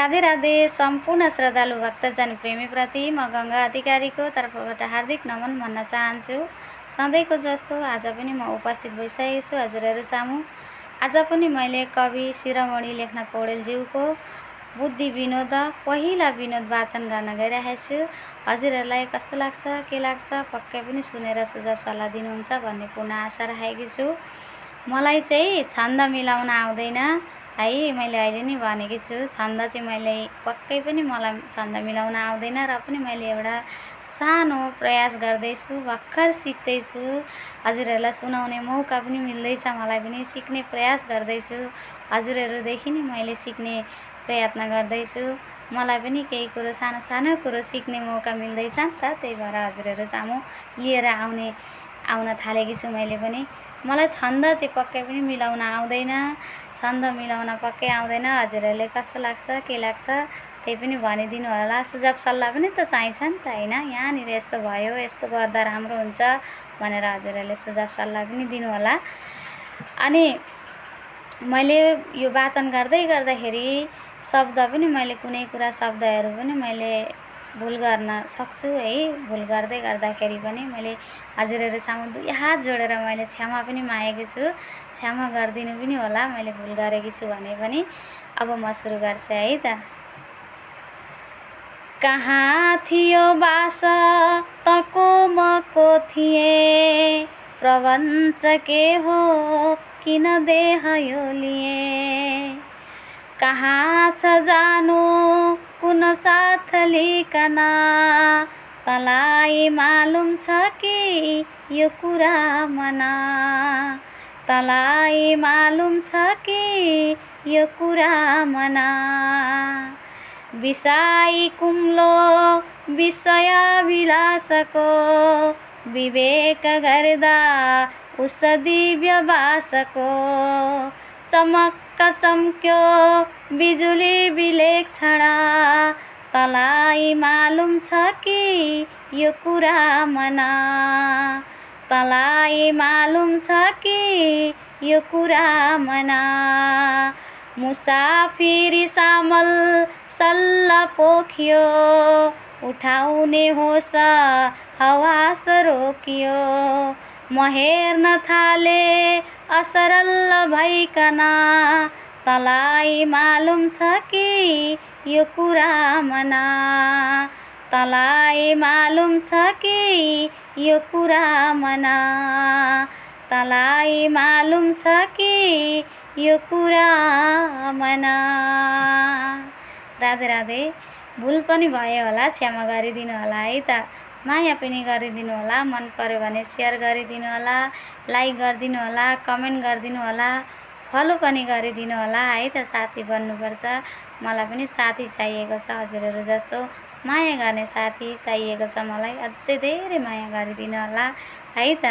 राधे राधे सम्पूर्ण श्रद्धालु भक्तजन प्रेमीप्रति म गङ्गा अधिकारीको तर्फबाट हार्दिक नमन भन्न चाहन्छु। सधैँको जस्तो आज पनि म उपस्थित भइसकेको छु हजुरहरू सामु। आज पनि मैले कवि शिरोमणि लेखनाथ पौडेलज्यूको बुद्धि विनोद पहिला विनोद वाचन गर्न गइरहेको छु। हजुरहरूलाई कस्तो लाग्छ के लाग्छ पक्कै पनि सुनेर सुझाव सल्लाह दिनुहुन्छ भन्ने पूर्ण आशा राखेकी छु। मलाई चाहिँ छन्द मिलाउन आउँदैन है, मैले अहिले नै भनेकी छु। छन्द चाहिँ मैले पक्कै पनि मलाई छन्द मिलाउन आउँदैन र पनि मैले एउटा सानो प्रयास गर्दैछु, भर्खर सिक्दैछु। हजुरहरूलाई सुनाउने मौका पनि मिल्दैछ, मलाई पनि सिक्ने प्रयास गर्दैछु। हजुरहरूदेखि नै मैले सिक्ने प्रयत्न गर्दैछु। मलाई पनि केही कुरो सानो सानो कुरो सिक्ने मौका मिल्दैछ नि त, त्यही भएर हजुरहरू सामु लिएर आउन थालेकी छु मैले पनि। मलाई छन्द चाहिँ पक्कै पनि मिलाउन आउँदैन, छन्द मिलाउन पक्कै आउँदैन। हजुरहरूले कस्तो लाग्छ के लाग्छ त्यही पनि भनिदिनु होला। सुझाव सल्लाह पनि त चाहिन्छ नि त हैन, यहाँनिर यस्तो भयो यस्तो गर्दा राम्रो हुन्छ भनेर हजुरहरूले सुझाव सल्लाह पनि दिनु होला। अनि मैले यो वाचन गर्दाखेरि शब्द पनि मैले कुनै कुरा शब्दहरू पनि मैले भुल गर्न सक्छु है। भुल गर्दाखेरि पनि मैले हजुरहरू सामु दुई हात जोडेर मैले क्षमा पनि मागेको छु। क्षमा गरिदिनु पनि होला मैले भुल गरेकी छु भने पनि। अब म सुरु गर्छु है त। कहाँ थियो बास तको मको थिए, प्रपञ्च के हो किन देह यो लिए। कहाँ छ जानु कुन साथ लिकन, तँलाई मालुम छ कि यो कुरा मना। तँलाई मालुम छ कि यो कुरा मना। विषाई कुम्लो विषय विलासको, विवेक गर्दा उस दिव्य बासको। चमक्क चम्क्यो बिजुली विलेक्षण, तँलाई मालुम छ कि यो कुरा मना। तँलाई मालुम छ कि यो कुरा मना। मुसाफिरी सामल सल्ल पोखियो, उठाउने होस हवास रोकियो। म हेर्न थाले असरल भइकन, तँलाई मालुम छ कि यो कुरा मना। तँलाई मालुम छ कि यो कुरा मना। तँलाई मालुम छ कि यो कुरा मना। राधे राधे। भुल पनि भयो होला, क्षमा गरिदिनु होला है त। माया पनि गरिदिनु होला। मन पर्यो भने सेयर गरिदिनु होला, लाइक गरिदिनु होला, कमेन्ट गरिदिनु होला, फलो पनि गरिदिनु होला है त। साथी बन्नुपर्छ, मलाई पनि साथी चाहिएको छ। हजुरहरू जस्तो माया गर्ने साथी चाहिएको छ मलाई। अझै धेरै माया गरिदिनु होला है त।